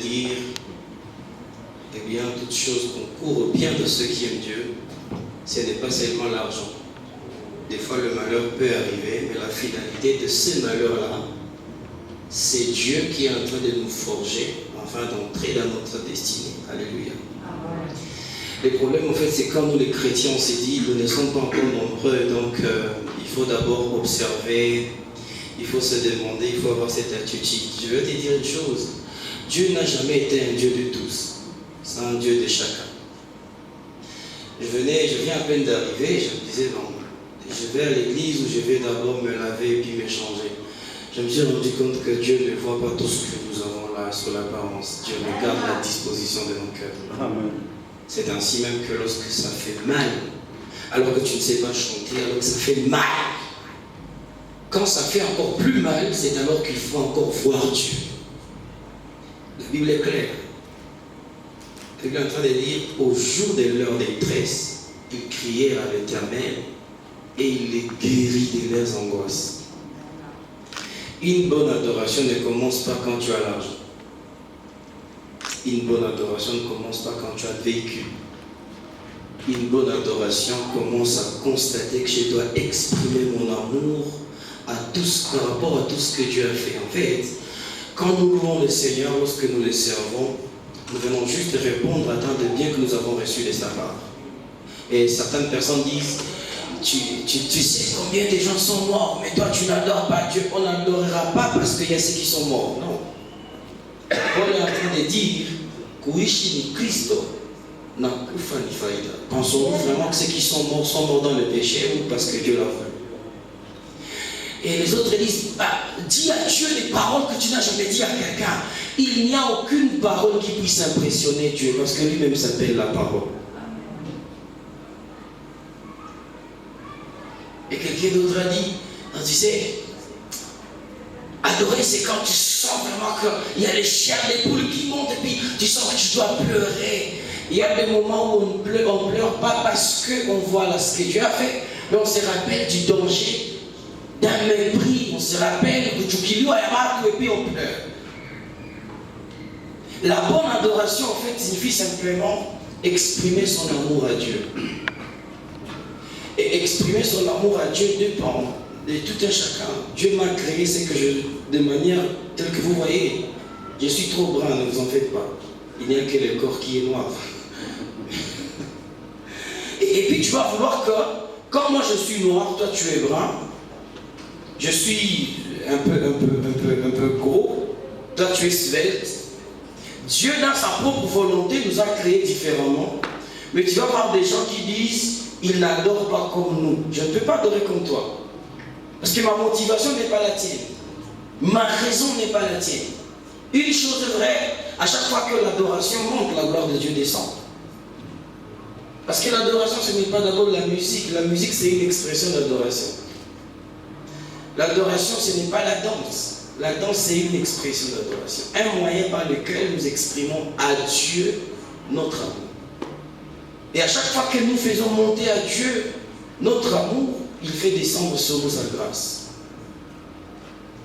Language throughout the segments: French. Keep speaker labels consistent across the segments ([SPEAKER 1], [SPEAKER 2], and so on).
[SPEAKER 1] dire, eh bien, toute chose concourt au bien de ceux qui aiment Dieu, ce n'est pas seulement l'argent. Des fois, le malheur peut arriver, mais la finalité de ce malheur-là, c'est Dieu qui est en train de nous forger, afin d'entrer dans notre destinée. Alléluia. Le problème, en fait, c'est quand nous, les chrétiens, on s'est dit, nous ne sommes pas encore nombreux, donc il faut d'abord observer, il faut se demander, il faut avoir cette attitude. Je veux te dire une chose, Dieu n'a jamais été un Dieu de tous, c'est un Dieu de chacun. Je viens à peine d'arriver, je me disais, non, je vais à l'église où je vais d'abord me laver et puis m'échanger. Je me suis rendu compte que Dieu ne voit pas tout ce que nous avons là sur l'apparence. Dieu regarde la disposition de nos cœurs. Amen. C'est ainsi même que lorsque ça fait mal, alors que tu ne sais pas chanter, alors que ça fait mal, quand ça fait encore plus mal, c'est alors qu'il faut encore voir Dieu. La Bible est claire. La Bible est en train de dire, au jour de leur détresse, ils crièrent à l'Éternel et il les guérit de leurs angoisses. Une bonne adoration ne commence pas quand tu as l'argent. Une bonne adoration ne commence pas quand tu as le véhicule. Une bonne adoration commence à constater que je dois exprimer mon amour par rapport à tout ce que Dieu a fait. En fait, quand nous louons le Seigneur, lorsque nous le servons, nous venons juste répondre à tant de biens que nous avons reçus de sa part. Et certaines personnes disent, tu sais combien de gens sont morts, mais toi tu n'adores pas Dieu. On n'adorera pas parce qu'il y a ceux qui sont morts. Non. Paul est en train de dire, Kuishi ni Christo, na kufa ni faïda. Pensons-nous vraiment que ceux qui sont morts dans le péché ou parce que Dieu l'a voulu? Et les autres disent, dis à Dieu des paroles que tu n'as jamais dit à quelqu'un. Il n'y a aucune parole qui puisse impressionner Dieu parce que lui-même s'appelle la parole. Et quelqu'un d'autre a dit, tu sais, adorer c'est quand tu sens vraiment qu'il y a les chairs des poules qui montent et puis tu sens que tu dois pleurer. Il y a des moments où on ne pleure pas parce qu'on voit là ce que Dieu a fait, mais on se rappelle du danger, d'un mépris, on se rappelle que tu a marqué et puis on pleure. La bonne adoration en fait signifie simplement exprimer son amour à Dieu. Et exprimer son amour à Dieu dépend de tout un chacun. Dieu m'a créé de manière telle que vous voyez. Je suis trop brun, ne vous en faites pas. Il n'y a que le corps qui est noir. Et puis tu vas vouloir que, quand moi je suis noir, toi tu es brun, je suis un peu gros, toi tu es svelte. Dieu dans sa propre volonté nous a créés différemment. Mais tu vas voir des gens qui disent, il n'adore pas comme nous. Je ne peux pas adorer comme toi. Parce que ma motivation n'est pas la tienne. Ma raison n'est pas la tienne. Une chose est vraie, à chaque fois que l'adoration monte, la gloire de Dieu descend. Parce que l'adoration, ce n'est pas d'abord la musique. La musique, c'est une expression d'adoration. L'adoration, ce n'est pas la danse. La danse, c'est une expression d'adoration. Un moyen par lequel nous exprimons à Dieu notre amour. Et à chaque fois que nous faisons monter à Dieu notre amour, il fait descendre sur nous sa grâce.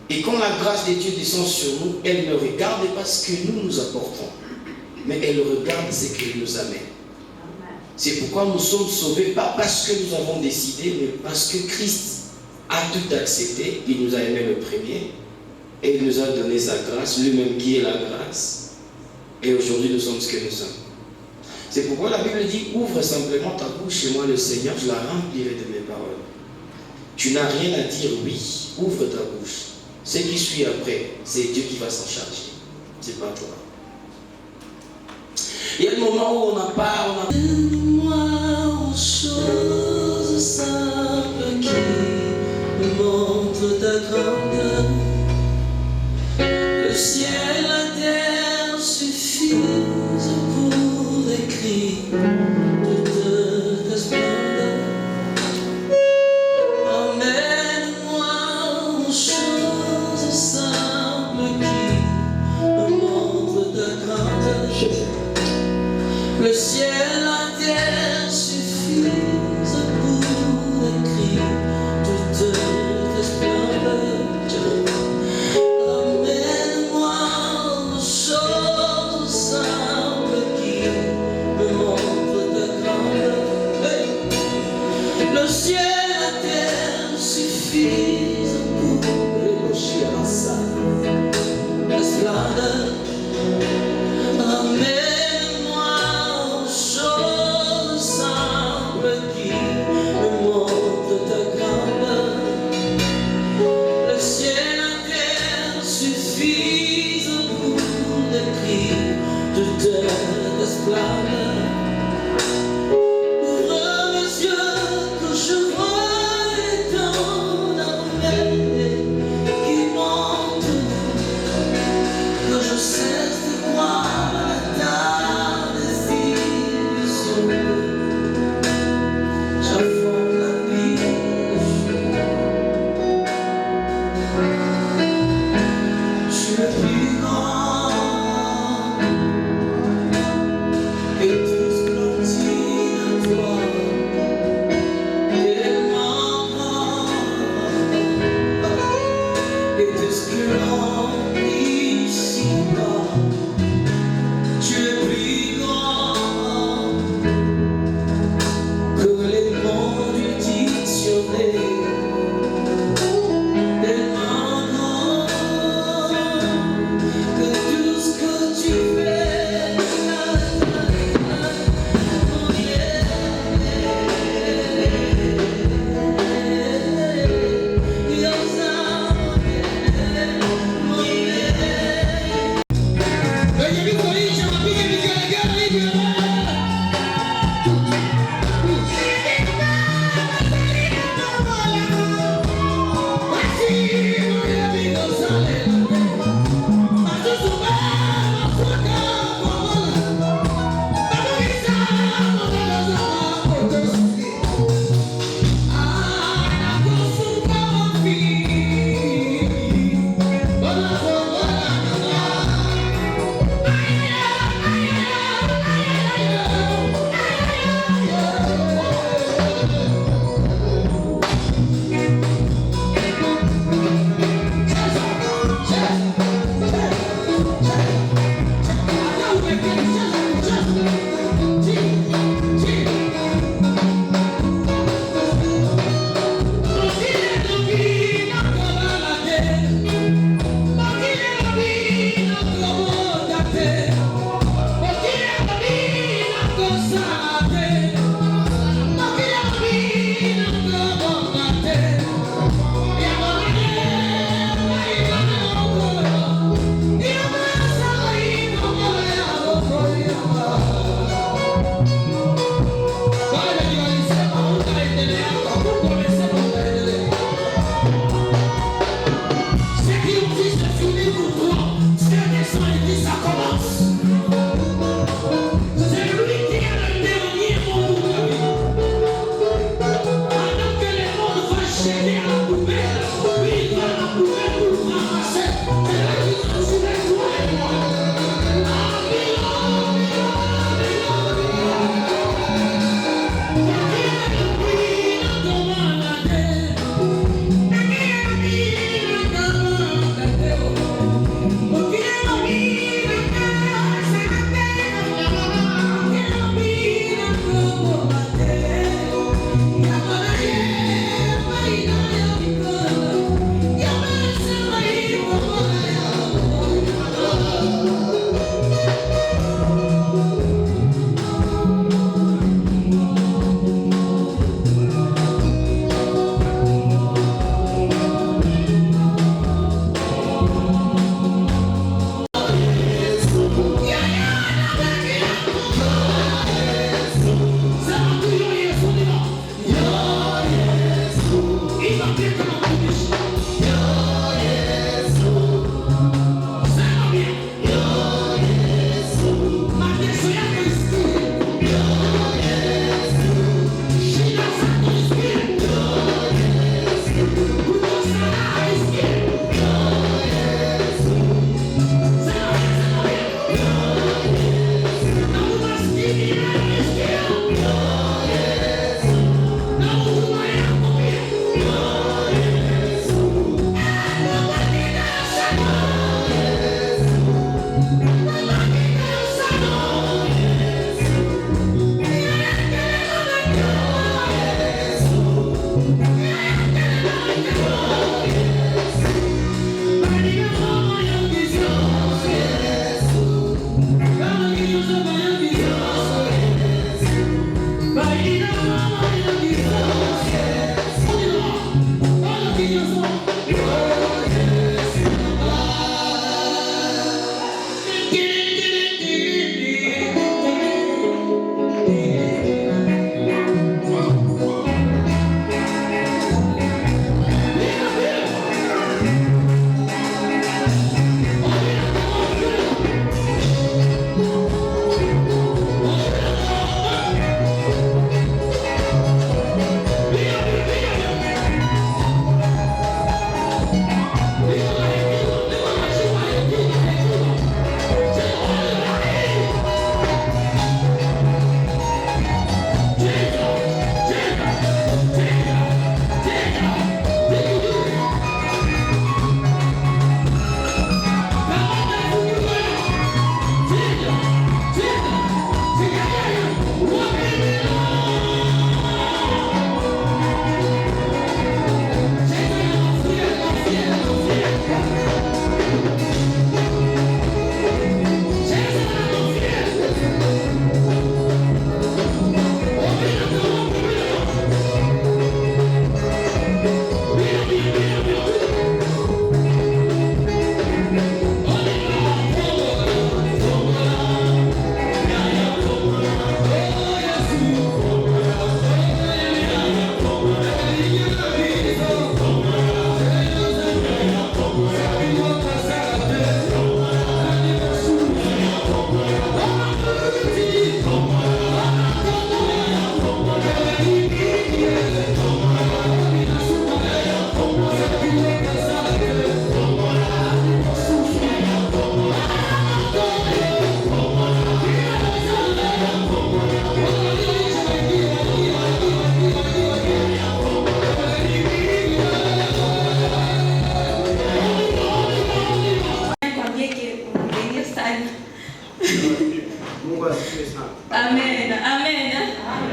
[SPEAKER 1] Et quand la grâce de Dieu descend sur nous, elle ne regarde pas ce que nous apportons, mais elle regarde ce qu'il nous amène. C'est pourquoi nous sommes sauvés, pas parce que nous avons décidé, mais parce que Christ a tout accepté. Il nous a aimé le premier, et il nous a donné sa grâce, lui-même qui est la grâce. Et aujourd'hui, nous sommes ce que nous sommes. C'est pourquoi la Bible dit, ouvre simplement ta bouche et moi le Seigneur, je la remplirai de mes paroles. Tu n'as rien à dire, oui, ouvre ta bouche. Ce qui suit après, c'est Dieu qui va s'en charger. C'est pas toi. Il y a des moments où on n'a pas... Donne-moi aux choses simples qui me montrent ta grandeur. Le ciel, la terre suffisent pour décrire toute ta splendeur. Emmène-moi aux choses simples qui me montrent ta grandeur. Le ciel, la terre suffisent pour décrire toute ta splendeur. Emmène-moi aux choses
[SPEAKER 2] Amen, amen.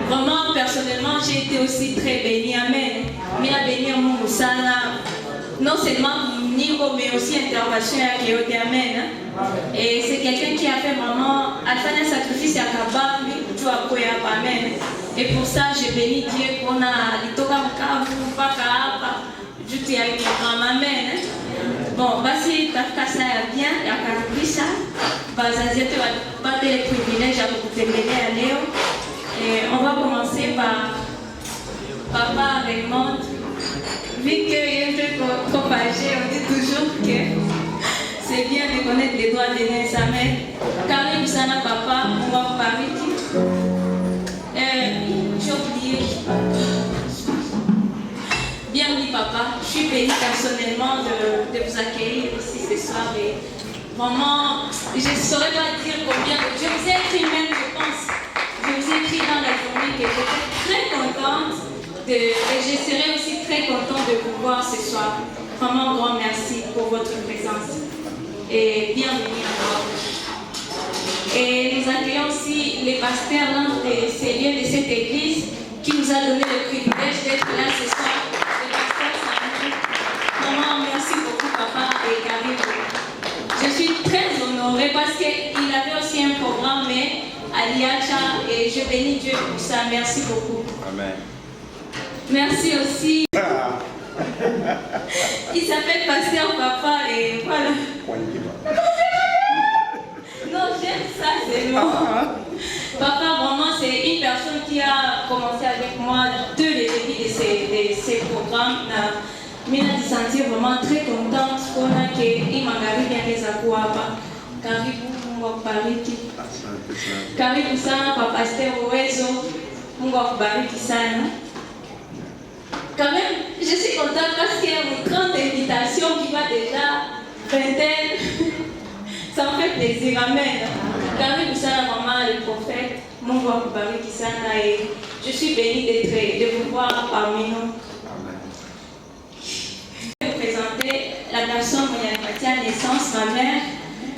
[SPEAKER 2] Vraiment, personnellement, j'ai été aussi très bénie. Amen. Mais la bénie mon Moussana, non seulement niveau, mais aussi intervention à Kéoté. Amen. Et c'est quelqu'un qui a fait vraiment, a fait un sacrifice à Kabam, tu as quoi, amen. Et pour ça, je bénis Dieu qu'on a l'itoka mkavu, paka, je t'ai avec amen. Bon, voici ta ça bien, il y a Karabisa. Bazazia, tu vas battre les privilèges à vous terminer à Léo. Et on va commencer par Papa Raymond. Vu qu'il y a un truc propagé, on dit toujours que c'est bien de connaître les droits des nains. Amen. Karim Sana Papa, on va vous parler. J'ai oublié. Bienvenue Papa, je suis bénie personnellement de vous accueillir ici ce soir. Et vraiment, je ne saurais pas dire combien. Je vous ai écrit même, je pense. Je vous ai écrit dans la journée que j'étais très contente et je serai aussi très contente de vous voir ce soir. Vraiment, un grand merci pour votre présence. Et bienvenue encore. Et nous accueillons aussi les pasteurs l'un de ces lieux de cette église qui nous a donné le privilège d'être là ce soir. Le pasteur Samuel. Vraiment, merci beaucoup, Papa et Karim. Je suis très honorée parce qu'il avait aussi un programme à l'IACHA et je bénis Dieu pour ça. Merci beaucoup.
[SPEAKER 3] Amen.
[SPEAKER 2] Merci aussi. Il s'appelle Pasteur Papa et voilà. Non, j'aime ça, c'est bon. Papa, vraiment, c'est une personne qui a commencé avec moi dès le début de ces programmes. Mais je me sentais vraiment très contente qu'on a qu'il m'a gardé bien les akouaba. Karibu Mungu akubariki. Karibu sana kwa Pasteur Uwezo. Mungu akubariki sana. Quand même, je suis contente parce qu'il y a une grande invitation qui va déjà vingtaine. Ça me fait plaisir. Amen. Karibu sana maman le prophète. Mungu akubariki sana et je suis bénie de vous voir parmi nous. Je vais vous présenter la personne qui a parti à naissance, ma mère,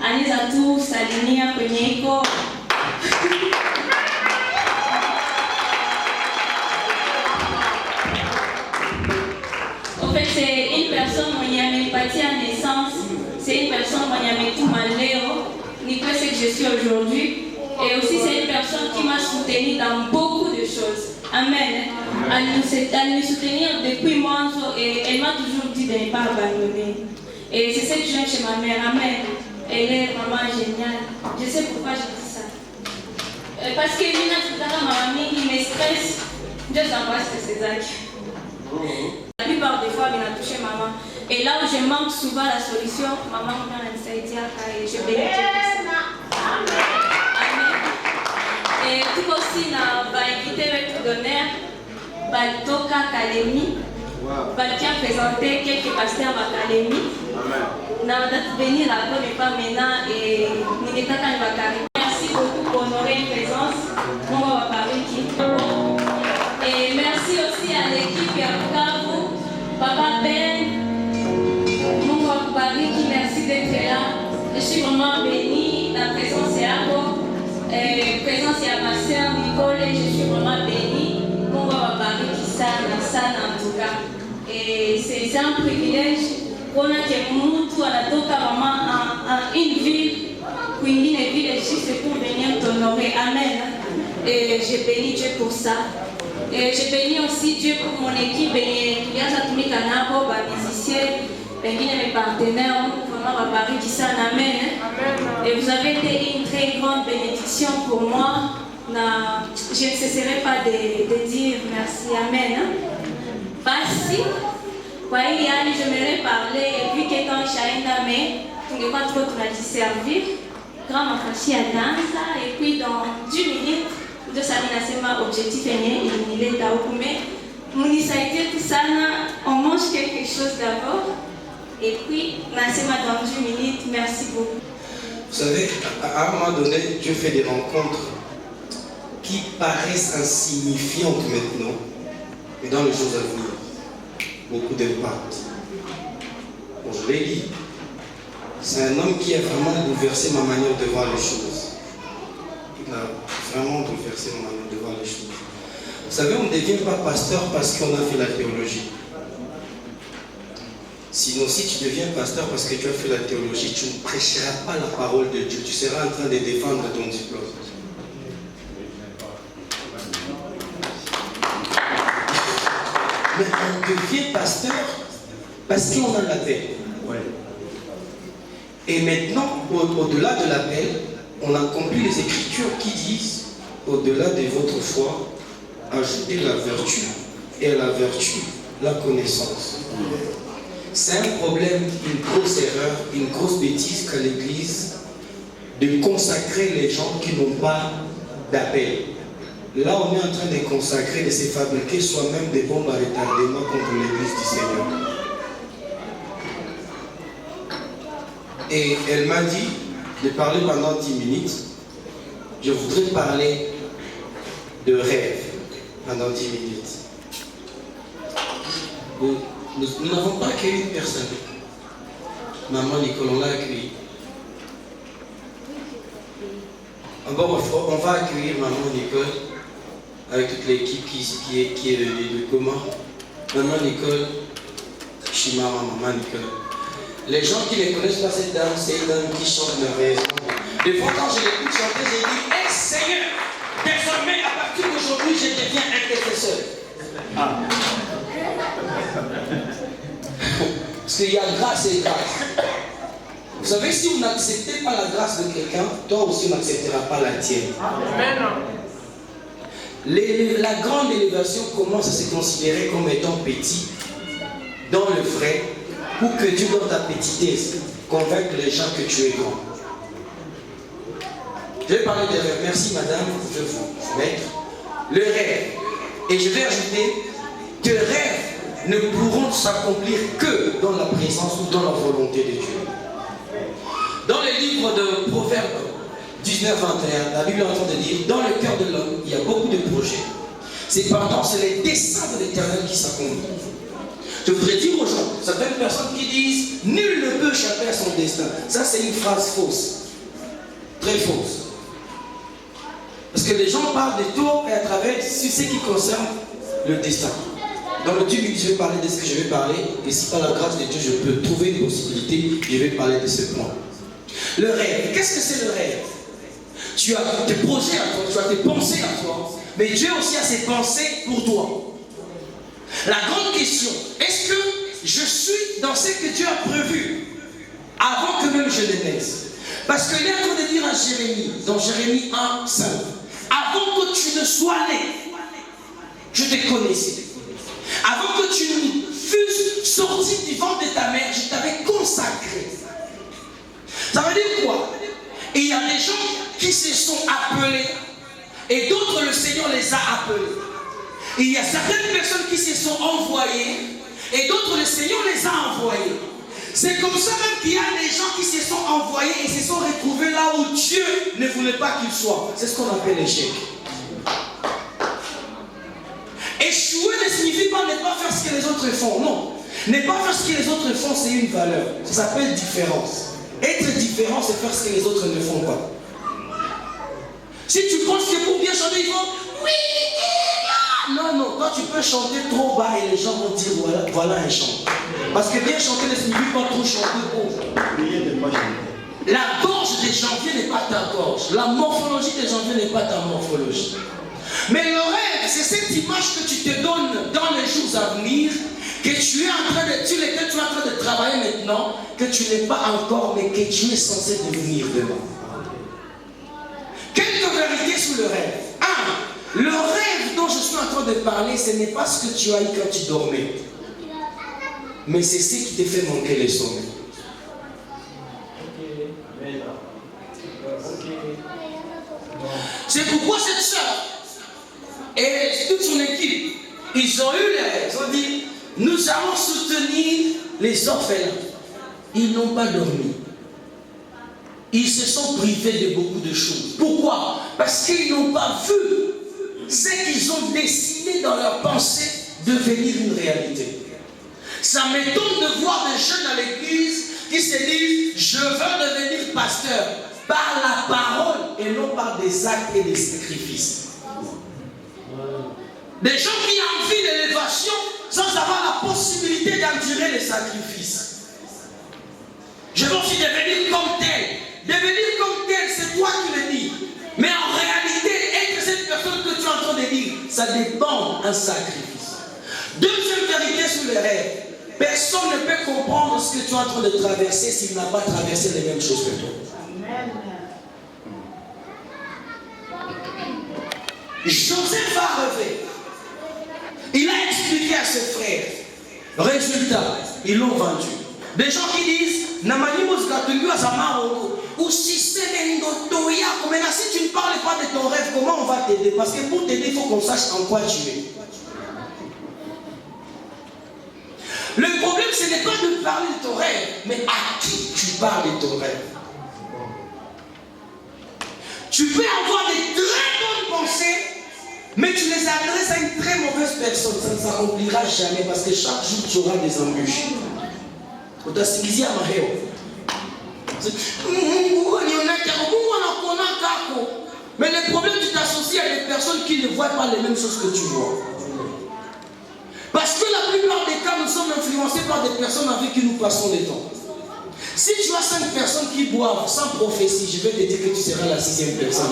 [SPEAKER 2] Anizatou Salinia Penyeko. En fait, c'est une personne qui a parti à naissance, c'est une personne qui a mis tout mal Léo, ni quoi c'est que je suis aujourd'hui. Et aussi, c'est une personne qui m'a soutenue dans beaucoup de choses. Amen. Elle me soutenir depuis moi et elle m'a toujours dit de ne pas abandonner. Et c'est ce que j'aime chez ma mère. Amen. Elle est vraiment géniale. Je sais pourquoi je dis ça. Parce que ma mamie, il me stresse. Dieu s'embrasse que c'est Zach. La plupart des fois, il a touché maman. Et là où je manque souvent la solution, maman m'a dit et je bénis Dieu pour ça. Amen. Et tout aussi, on va inviter le d'honneur, Baltoka Academy. Qui a présenté quelques pasteurs à l'académie. On va venir là-bas, mais pas maintenant. Et merci beaucoup pour honorer une présence. On va parler qui. Et merci aussi à l'équipe et à vous, Papa Ben. On va parler qui. Merci d'être là. Je suis vraiment bénie. La présence est à vous. Présence est à ma soeur Nicole. Je suis vraiment bénie. On va parler qui ça en tout cas. Et c'est un privilège qu'on a que Moutou à la Toka vraiment en une ville, une ville c'est pour venir t'honorer. Amen. Et je bénis Dieu pour ça. Et je bénis aussi Dieu pour mon équipe. Il y a Zatoumi Kanabo, les musiciens, mes partenaires, vraiment à Paris qui s'en amènent. Et vous avez été une très grande bénédiction pour moi. Je ne cesserai pas de dire merci. Amen. Basi, kwa hili hali j'aimerais parler et puis que quand Shaina mais tungekuwa trop tunajiservir kama mafashi ya dansa et puis dans 10 minutes ndio sasa nasema objectif yenye ilinileta huku mais munisaidie tu sana on mange quelque chose d'abord et puis nasema dans 10 minutes merci beaucoup.
[SPEAKER 1] Vous savez, à un moment donné, Dieu fait des rencontres qui paraissent insignifiantes maintenant, mais dans les jours à venir, beaucoup d'impact. Bon, je l'ai dit, c'est un homme qui a vraiment bouleversé ma manière de voir les choses. a vraiment bouleversé ma manière de voir les choses. Vous savez, on ne devient pas pasteur parce qu'on a fait la théologie. Sinon, si tu deviens pasteur parce que tu as fait la théologie, tu ne prêcheras pas la parole de Dieu. Tu seras en train de défendre ton diplôme. Mais on devient pasteur parce qu'on a l'appel. Et maintenant, au-delà de l'appel, on accomplit les Écritures qui disent, au-delà de votre foi, ajoutez la vertu, et à la vertu, la connaissance. C'est un problème, une grosse erreur, une grosse bêtise qu'à l'Église de consacrer les gens qui n'ont pas d'appel. Là, on est en train de consacrer, de se fabriquer soi-même des bombes à retardement contre l'Église du Seigneur. Et elle m'a dit de parler pendant 10 minutes. Je voudrais parler de rêve pendant 10 minutes. Nous n'avons pas accueilli une personne. Maman Nicole, on l'a accueillie. On va accueillir Maman Nicole avec toute l'équipe qui est venue de comment. Maman Nicole, Shimara, Maman Nicole. Les gens qui ne connaissent pas cette dame, c'est une dame qui chante merveilleusement. Des fois, quand je l'écoute chanter, j'ai dit, hey Seigneur, désormais, à partir d'aujourd'hui, je deviens intercesseur. Ah. Parce qu'il y a grâce et grâce. Vous savez, si vous n'acceptez pas la grâce de quelqu'un, toi aussi, on n'acceptera pas la tienne. Amen. La grande élévation commence à se considérer comme étant petit dans le vrai, pour que Dieu, dans ta petitesse, convainque les gens que tu es grand. Je vais parler de rêve. Merci madame, je vais vous mettre le rêve. Et je vais ajouter que rêves ne pourront s'accomplir que dans la présence ou dans la volonté de Dieu. Dans le livre de Proverbes 19-21, la Bible est en train de dire, dans le cœur de l'homme, il y a beaucoup de projets. Cependant, c'est les desseins de l'Éternel qui s'accomplissent. Je voudrais dire aux gens, certaines personnes qui disent, nul ne peut échapper à son destin. Ça, c'est une phrase fausse. Très fausse. Parce que les gens parlent de tout et à travers ce qui concerne le destin. Dans le Dieu, je vais parler de ce que je vais parler. Et si par la grâce de Dieu, je peux trouver une possibilité, je vais parler de ce point. Le rêve. Qu'est-ce que c'est le rêve? Tu as tes projets à toi, tu as tes pensées à toi. Mais Dieu aussi a ses pensées pour toi. La grande question, est-ce que je suis dans ce que Dieu a prévu avant que même je ne naisse? Parce qu'il est en train de dire à Jérémie, dans Jérémie 1, 5, avant que tu ne sois né, je te connaissais. Avant que tu ne fusses sorti du ventre de ta mère, je t'avais consacré. Ça veut dire quoi? Et il y a des gens qui se sont appelés et d'autres le Seigneur les a appelés. Et il y a certaines personnes qui se sont envoyées et d'autres le Seigneur les a envoyés. C'est comme ça même qu'il y a des gens qui se sont envoyés et se sont retrouvés là où Dieu ne voulait pas qu'ils soient. C'est ce qu'on appelle l'échec. Échouer ne signifie pas ne pas faire ce que les autres font. Non. Ne pas faire ce que les autres font, c'est une valeur. Ça s'appelle différence. Être différent, c'est faire ce que les autres ne font pas. Si tu penses que pour bien chanter, ils vont oui. Non, non, toi tu peux chanter trop bas et les gens vont dire voilà un chant. Parce que bien chanter ne signifie pas trop chanter haut. La gorge des janvier n'est pas ta gorge. La morphologie des janvier n'est pas ta morphologie. Mais le rêve, c'est cette image que tu te donnes dans les jours à venir, que tu es en train de, sur lesquels tu es en train de travailler maintenant, que tu n'es pas encore, mais que tu es censé devenir demain. Quelques vérités sur le rêve. 1. Le rêve dont je suis en train de parler, ce n'est pas ce que tu as eu quand tu dormais, mais c'est ce qui te fait manquer le sommeil. C'est pourquoi cette soeur et toute son équipe, ils ont eu les rêves. Ils ont dit, nous allons soutenir les orphelins. Ils n'ont pas dormi. Ils se sont privés de beaucoup de choses. Pourquoi? Parce qu'ils n'ont pas vu ce qu'ils ont décidé dans leur pensée devenir une réalité. Ça m'étonne de voir des jeunes à l'église qui se disent, je veux devenir pasteur.
[SPEAKER 3] par la parole et non par des actes et des sacrifices. Des gens qui envient l'élévation sans avoir la possibilité d'endurer les sacrifices. Je veux aussi devenir comme tel. Devenir comme tel, c'est toi qui le dis. Mais en réalité, être cette personne que tu es en train de dire, ça dépend d'un sacrifice. Deuxième vérité sur les rêves. Personne ne peut comprendre ce que tu es en train de traverser s'il n'a pas traversé les mêmes choses que toi. Joseph a rêvé. Il a expliqué à ses frères. Résultat, ils l'ont vendu. Des gens qui disent, ou si c'est si tu ne parles pas de ton rêve, comment on va t'aider? Parce que pour t'aider, il faut qu'on sache en quoi tu es. Le problème, ce n'est pas de parler de ton rêve, mais à qui tu parles de ton rêve. Tu peux avoir des très bonnes pensées, mais tu les adresses à une très mauvaise personne. Ça ne s'accomplira jamais parce que chaque jour, tu auras des embûches. Mais le problème, tu t'associes à des personnes qui ne voient pas les mêmes choses que tu vois. Parce que la plupart des cas, nous sommes influencés par des personnes avec qui nous passons le temps. Si tu as 5 personnes qui boivent sans prophétie, je vais te dire que tu seras la 6e personne.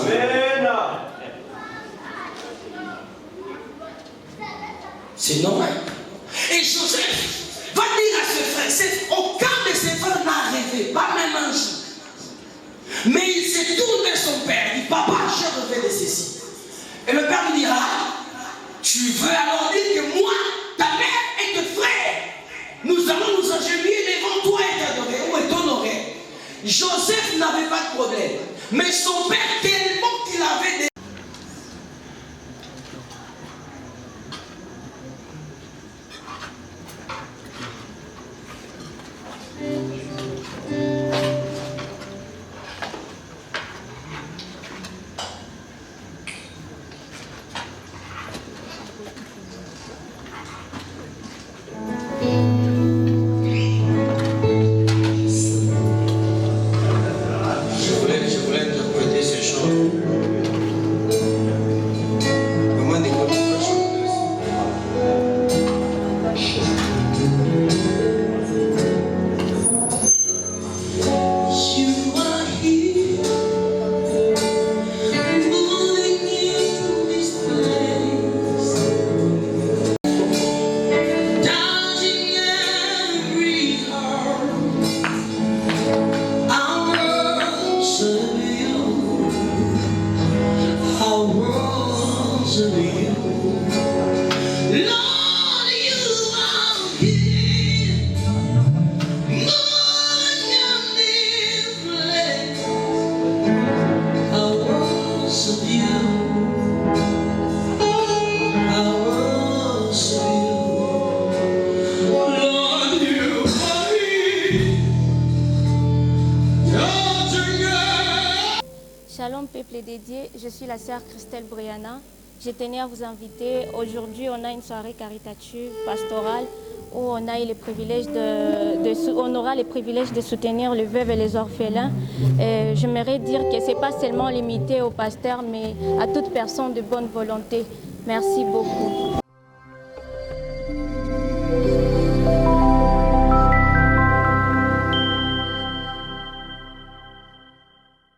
[SPEAKER 3] C'est normal. Et Joseph va dire à ses frères, aucun de ses frères n'a rêvé, pas même un jour. Mais il s'est tourné vers son père, il dit, papa, j'ai rêvé de ceci. Et le père lui dira, tu veux alors dire que moi, ta mère et tes frères, nous allons nous agenouiller devant toi et t'adorer ou t'honorer. Joseph n'avait pas de problème. Mais son père, tellement qu'il avait des...
[SPEAKER 4] Shalom peuple dédié, je suis la sœur Christelle Briana. Je tenais à vous inviter. Aujourd'hui, on a une soirée caritative pastorale où on a eu le privilège on aura le privilège de soutenir les veuves et les orphelins. J'aimerais dire que ce n'est pas seulement limité aux pasteurs, mais à toute personne de bonne volonté. Merci beaucoup.